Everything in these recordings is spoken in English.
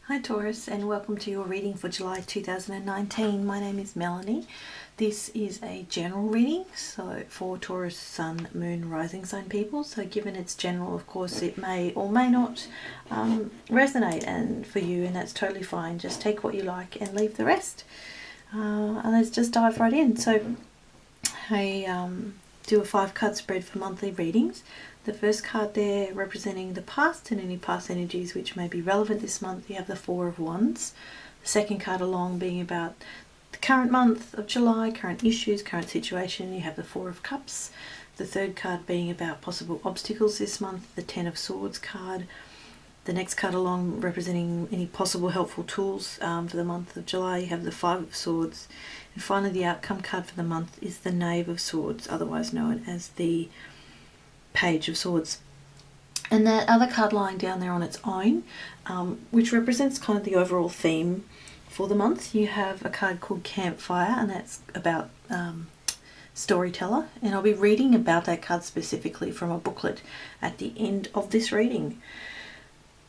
Hi Taurus, and welcome to your reading for July 2019. My name is Melanie. This is a general reading, so for Taurus, Sun, Moon, Rising sign people. So given it's general, of course, it may or may not resonate and for you, and that's totally fine. Just take what you like and leave the rest. And let's just dive right in. So I do a 5-card spread for monthly readings. The first card there representing the past and any past energies which may be relevant this month, you have the 4 of Wands. The second card along being about the current month of July, current issues, current situation, you have the 4 of Cups. The third card being about possible obstacles this month, the 10 of Swords card. The next card along representing any possible helpful tools for the month of July, you have the 5 of Swords. And finally the outcome card for the month is the Knave of Swords, otherwise known as the Page of Swords. And that other card lying down there on its own, which represents kind of the overall theme for the month, you have a card called Campfire, and that's about storyteller, and I'll be reading about that card specifically from a booklet at the end of this reading.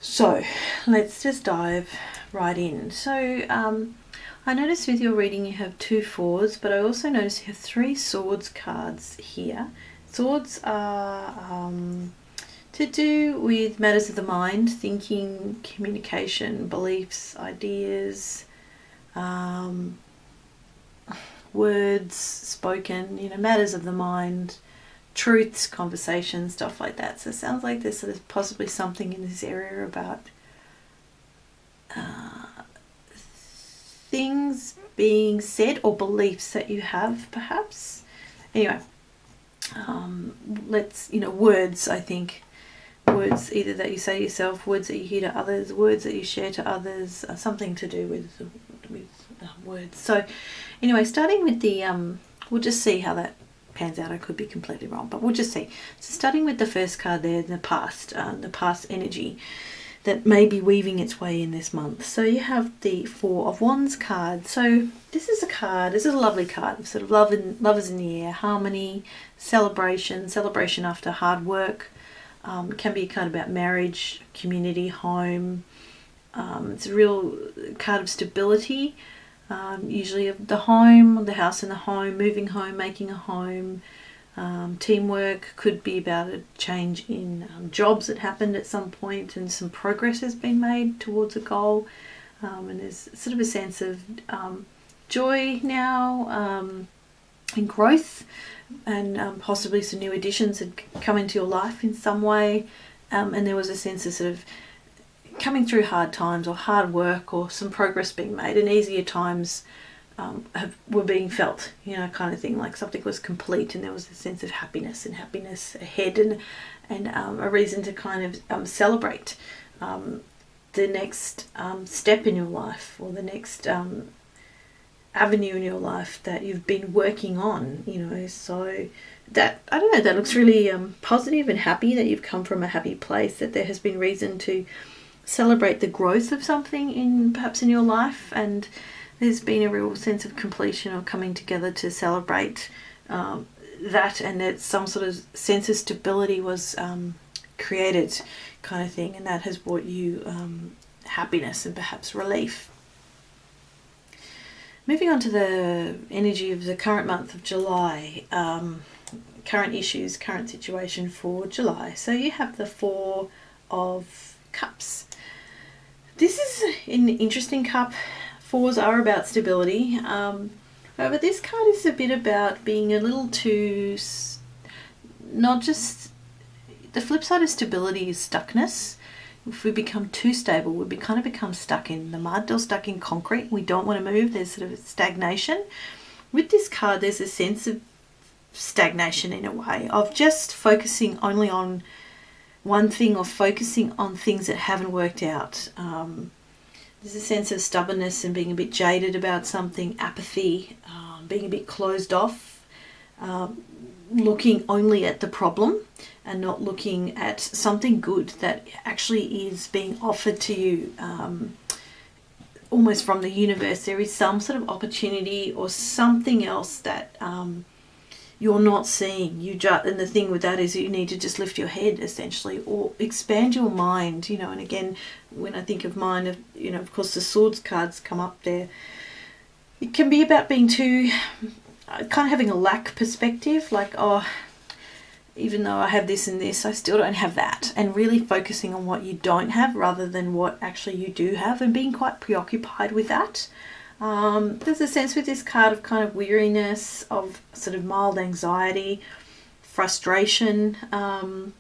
So let's just dive right in. So I noticed with your reading you have 2 4s, but I also noticed you have 3 Swords cards here. Swords are to do with matters of the mind, thinking, communication, beliefs, ideas, words spoken, matters of the mind, truths, conversations, stuff like that. So it sounds like there's sort of possibly something in this area about things being said or beliefs that you have, perhaps. Anyway. Words, I think. Words either that you say to yourself, words that you hear to others, words that you share to others, something to do with words. So anyway, starting with the, we'll just see how that pans out. I could be completely wrong, but we'll just see. So starting with the first card there, the past energy that may be weaving its way in this month. So you have the 4 of Wands card. So this is a lovely card, sort of lovers in the air, harmony, celebration after hard work. It can be a card about marriage, community, home. It's a real card of stability, usually of the home, the house and the home, moving home, making a home. Teamwork could be about a change in jobs that happened at some point and some progress has been made towards a goal, and there's sort of a sense of joy now and growth, and possibly some new additions had come into your life in some way, and there was a sense of sort of coming through hard times or hard work or some progress being made, and easier times were being felt, kind of thing, like something was complete and there was a sense of happiness ahead, and a reason to kind of celebrate the next step in your life, or the next avenue in your life that you've been working on, so that, I don't know, that looks really positive and happy, that you've come from a happy place, that there has been reason to celebrate the growth of something perhaps in your life, and there's been a real sense of completion or coming together to celebrate that, and that some sort of sense of stability was created, kind of thing, and that has brought you happiness and perhaps relief. Moving on to the energy of the current month of July, current issues, current situation for July. So you have the 4 of Cups. This is an interesting cup. 4s are about stability. However, this card is a bit about being a little too, not just, the flip side of stability is stuckness. If we become too stable, we kind of become stuck in the mud or stuck in concrete. We don't want to move. There's sort of stagnation. With this card, there's a sense of stagnation in a way, of just focusing only on one thing or focusing on things that haven't worked out. There's a sense of stubbornness and being a bit jaded about something, apathy, being a bit closed off, looking only at the problem and not looking at something good that actually is being offered to you, almost from the universe. There is some sort of opportunity or something else that you're not seeing. And the thing with that is you need to just lift your head, essentially, or expand your mind, and again, when I think of mind, of course the swords cards come up there. It can be about being too, kind of having a lack perspective, like, oh, even though I have this and this, I still don't have that, and really focusing on what you don't have rather than what actually you do have, and being quite preoccupied with that. There's a sense with this card of kind of weariness, of sort of mild anxiety, frustration, and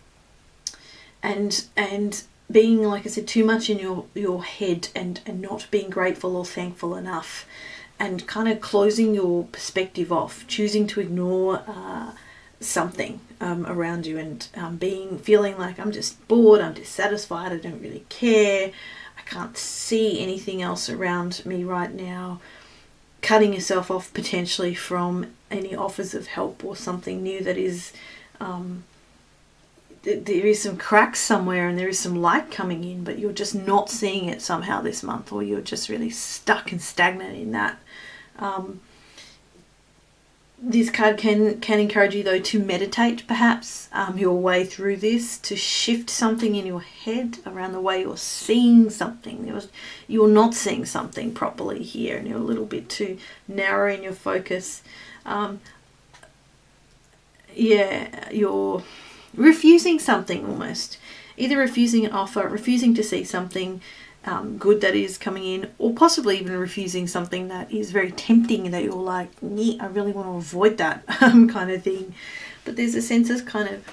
being, like I said, too much in your head and not being grateful or thankful enough, and kind of closing your perspective off, choosing to ignore something around you, and feeling like I'm just bored, I'm dissatisfied, I don't really care, I can't see anything else around me right now. Cutting yourself off potentially from any offers of help or something new that is, there is some cracks somewhere and there is some light coming in, but you're just not seeing it somehow this month, or you're just really stuck and stagnant in that. This card can encourage you, though, to meditate perhaps your way through this, to shift something in your head around the way you're seeing something. You're not seeing something properly here, and you're a little bit too narrow in your focus. You're refusing something almost. Either refusing an offer, refusing to see something good that is coming in, or possibly even refusing something that is very tempting, that you're like, I really want to avoid that kind of thing. But there's a sense of kind of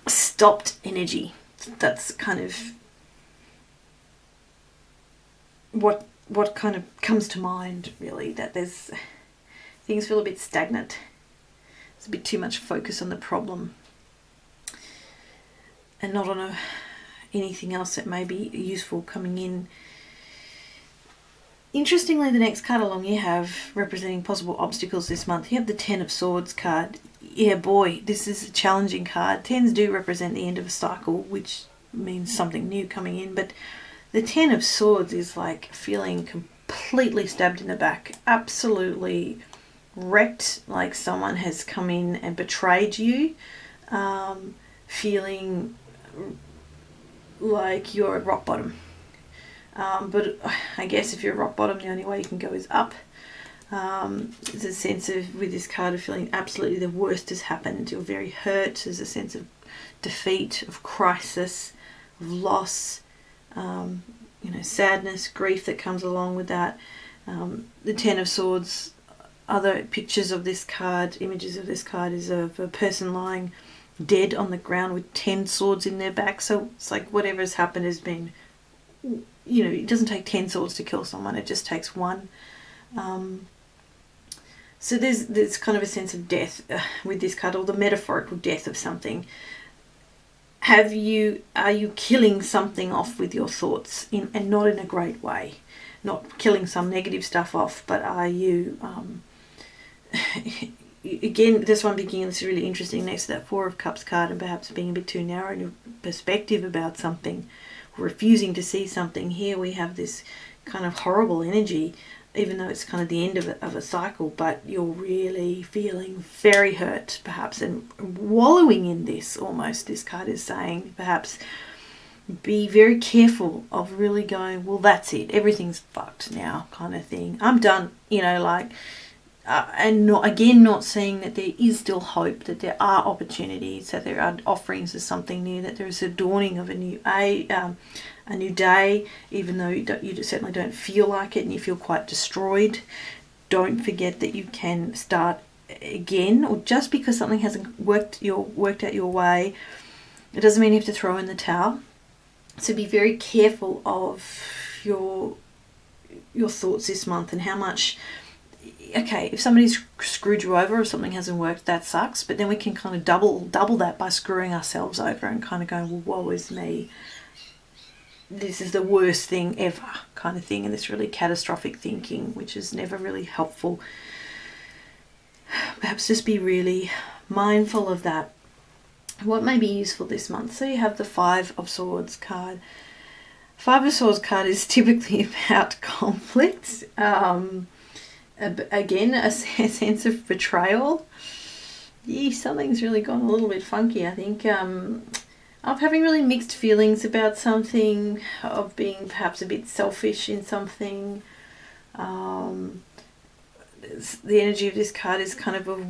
stopped energy. That's kind of what kind of comes to mind, really, that there's things feel a bit stagnant. There's a bit too much focus on the problem and not on anything else that may be useful coming in. Interestingly, the next card along you have representing possible obstacles this month. You have the Ten of Swords card. Yeah, boy, this is a challenging card. Tens do represent the end of a cycle, which means something new coming in, but the Ten of Swords is like feeling completely stabbed in the back, absolutely wrecked, like someone has come in and betrayed you, feeling like you're at rock bottom. But I guess if you're at rock bottom, the only way you can go is up. There's a sense of, with this card, of feeling absolutely the worst has happened. You're very hurt. There's a sense of defeat, of crisis, of loss, sadness, grief that comes along with that. The Ten of Swords, other pictures of this card, images of this card, is of a person lying dead on the ground with 10 swords in their back. So it's like whatever has happened has been, it doesn't take 10 swords to kill someone, it just takes one. So there's kind of a sense of death with this card, or the metaphorical death of something. Are you killing something off with your thoughts, and not in a great way, not killing some negative stuff off, but are you again, this one beginning, this is really interesting, next to that Four of Cups card, and perhaps being a bit too narrow in your perspective about something, refusing to see something. Here we have this kind of horrible energy, even though it's kind of the end of a cycle, but you're really feeling very hurt perhaps, and wallowing in this almost. This card is saying perhaps be very careful of really going, well, that's it, everything's fucked now kind of thing. I'm done, and not seeing that there is still hope, that there are opportunities, that there are offerings of something new, that there is a dawning of a new day, even though you certainly don't feel like it and you feel quite destroyed. Don't forget that you can start again, or just because something hasn't worked out your way, it doesn't mean you have to throw in the towel. So be very careful of your thoughts this month, and how much. Okay, if somebody's screwed you over or something hasn't worked, that sucks. But then we can kind of double that by screwing ourselves over and kind of going, well, woe is me. This is the worst thing ever kind of thing. And this really catastrophic thinking, which is never really helpful. Perhaps just be really mindful of that. What may be useful this month? So you have the Five of Swords card. Five of Swords card is typically about conflict. Again, a sense of betrayal. something's really gone a little bit funky, I think. Of having really mixed feelings about something, of being perhaps a bit selfish in something. The energy of this card is kind of a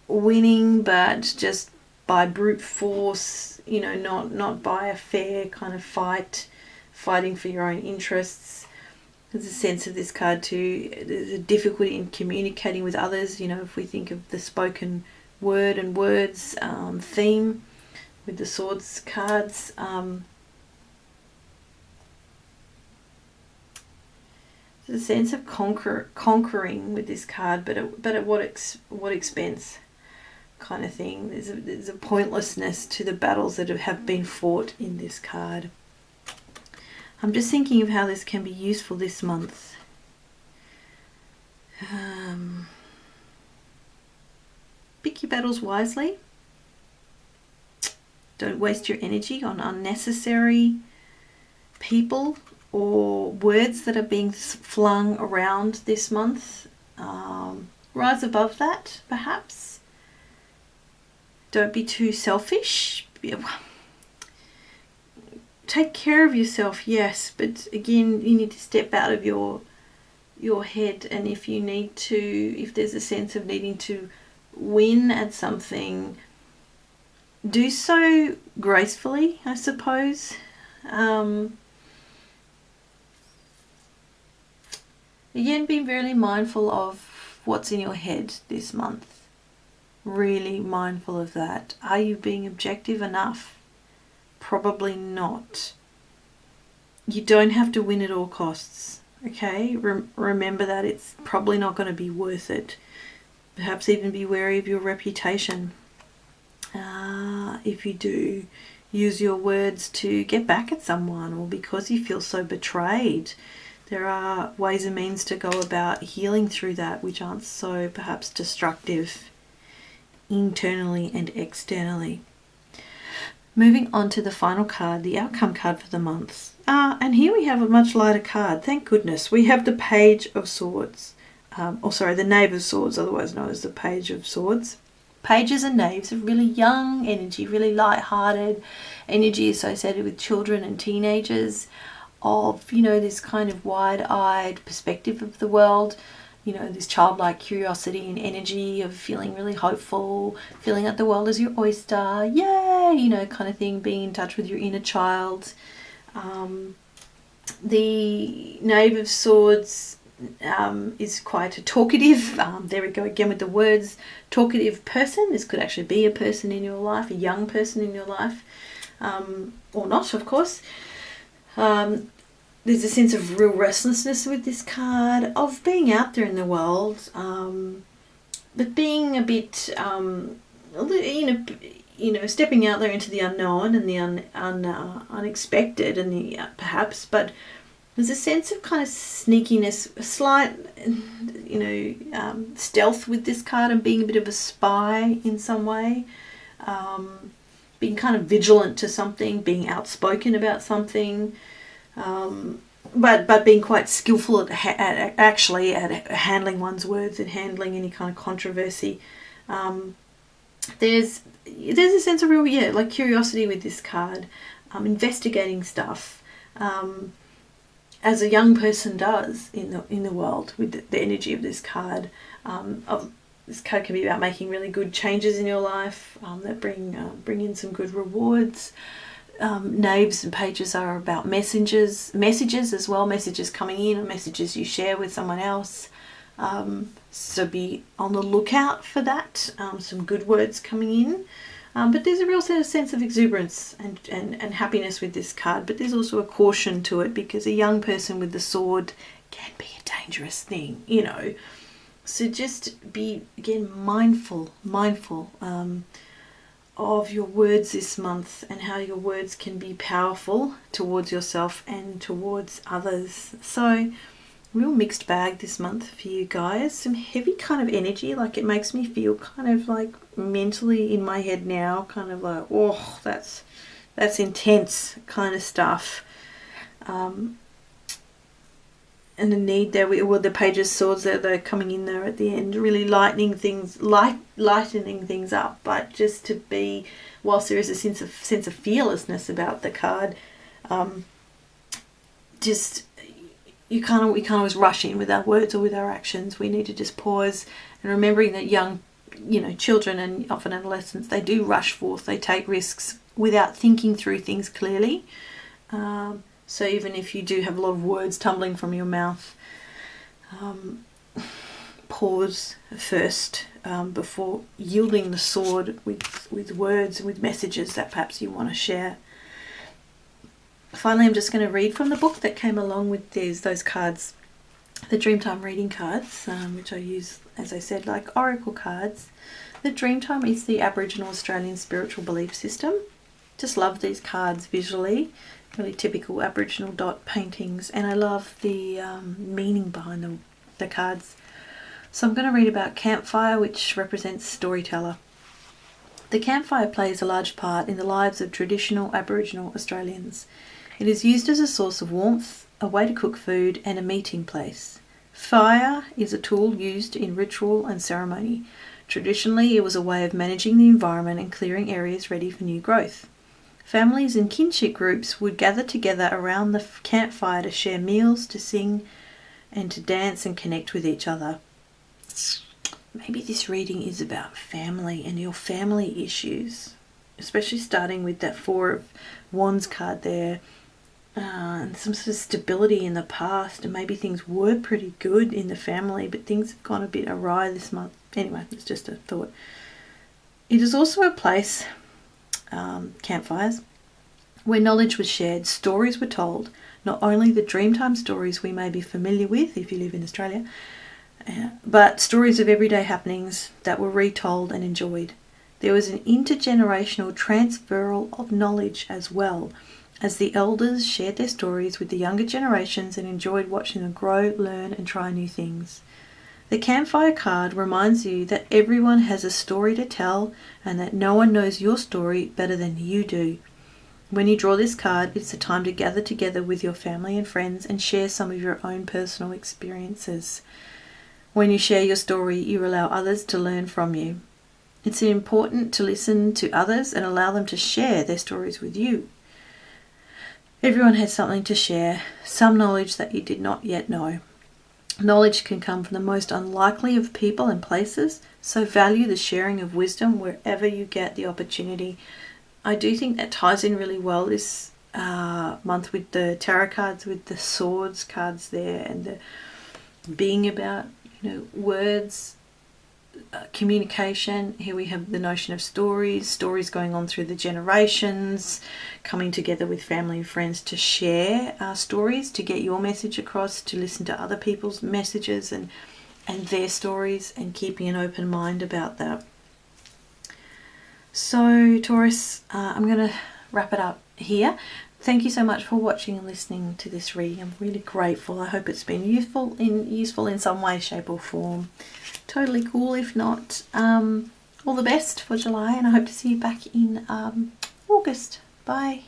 winning, but just by brute force, not by a fair kind of fighting for your own interests. There's a sense of this card too. There's a difficulty in communicating with others. If we think of the spoken word and words theme with the swords cards. There's a sense of conquering with this card, but at what expense, kind of thing. There's a pointlessness to the battles that have been fought in this card. I'm just thinking of how this can be useful this month. Pick your battles wisely. Don't waste your energy on unnecessary people or words that are being flung around this month. Rise above that, perhaps. Don't be too selfish. Take care of yourself, yes, but again, you need to step out of your head, and if there's a sense of needing to win at something, do so gracefully, I suppose. Again, be really mindful of what's in your head this month. Really mindful of that. Are you being objective enough? Probably not. You don't have to win at all costs, okay? Remember that it's probably not going to be worth it. Perhaps even be wary of your reputation. If you do use your words to get back at someone, or because you feel so betrayed, there are ways and means to go about healing through that, which aren't so perhaps destructive internally and externally. Moving on to the final card, the outcome card for the month. And here we have a much lighter card. Thank goodness. We have the Page of Swords. The Knave of Swords, otherwise known as the Page of Swords. Pages and knaves of really young energy, really light-hearted energy associated with children and teenagers, of, this kind of wide-eyed perspective of the world, this childlike curiosity and energy of feeling really hopeful, feeling that the world is your oyster, yay, kind of thing, being in touch with your inner child. The Knave of Swords is quite a talkative, there we go again with the words, talkative person. This could actually be a person in your life, a young person in your life, or not, of course. There's a sense of real restlessness with this card, of being out there in the world, but being a bit, stepping out there into the unknown and the unexpected, and the perhaps, but there's a sense of kind of sneakiness, a slight, stealth with this card, and being a bit of a spy in some way, being kind of vigilant to something, being outspoken about something, but being quite skillful at handling one's words and handling any kind of controversy. There's a sense of real, curiosity with this card, investigating stuff, as a young person does in the world with the energy of this card. This card can be about making really good changes in your life that bring in some good rewards. Knaves and pages are about messages as well, messages coming in or messages you share with someone else. So be on the lookout for that, some good words coming in. But there's a real sense of exuberance and happiness with this card, but there's also a caution to it, because a young person with the sword can be a dangerous thing, So just be, again, mindful of your words this month, and how your words can be powerful towards yourself and towards others. So real mixed bag this month for you guys. Some heavy kind of energy, it makes me feel kind of mentally in my head now, kind of oh, that's intense kind of stuff. and a need there. The pages, swords, they're coming in there at the end, really lightening things up, but just to be, whilst there is a sense of fearlessness about the card, just we can't always rush in with our words or with our actions. We need to just pause, and remembering that young, children and often adolescents, they do rush forth, they take risks without thinking through things clearly. So even if you do have a lot of words tumbling from your mouth, pause first before yielding the sword with words and with messages that perhaps you want to share. Finally, I'm just going to read from the book that came along with those cards, the Dreamtime Reading Cards, which I use, as I said, like oracle cards. The Dreamtime is the Aboriginal Australian spiritual belief system. Just love these cards visually, really typical Aboriginal dot paintings, and I love the meaning behind the cards. So I'm going to read about campfire, which represents storyteller. The campfire plays a large part in the lives of traditional Aboriginal Australians. It is used as a source of warmth, a way to cook food, and a meeting place. Fire is a tool used in ritual and ceremony. Traditionally, it was a way of managing the environment and clearing areas ready for new growth. Families and kinship groups would gather together around the campfire to share meals, to sing, and to dance and connect with each other. Maybe this reading is about family and your family issues, especially starting with that Four of Wands card there, and some sort of stability in the past, and maybe things were pretty good in the family, but things have gone a bit awry this month. Anyway, it's just a thought. It is also a place, campfires, where knowledge was shared, stories were told, not only the Dreamtime stories we may be familiar with if you live in Australia, but stories of everyday happenings that were retold and enjoyed. There was an intergenerational transferal of knowledge as well, as the elders shared their stories with the younger generations and enjoyed watching them grow, learn, and try new things. The campfire card reminds you that everyone has a story to tell and that no one knows your story better than you do. When you draw this card, it's a time to gather together with your family and friends and share some of your own personal experiences. When you share your story, you allow others to learn from you. It's important to listen to others and allow them to share their stories with you. Everyone has something to share, some knowledge that you did not yet know. Knowledge can come from the most unlikely of people and places, so value the sharing of wisdom wherever you get the opportunity. I do think that ties in really well this month with the tarot cards, with the swords cards there, and the being about, words, communication. Here we have the notion of stories going on through the generations, coming together with family and friends to share stories, to get your message across, to listen to other people's messages and their stories, and keeping an open mind about that. So Taurus, I'm going to wrap it up here. Thank you so much for watching and listening to this reading. I'm really grateful. I hope it's been useful in some way, shape or form. Totally cool if not. All the best for July, and I hope to see you back in August. Bye.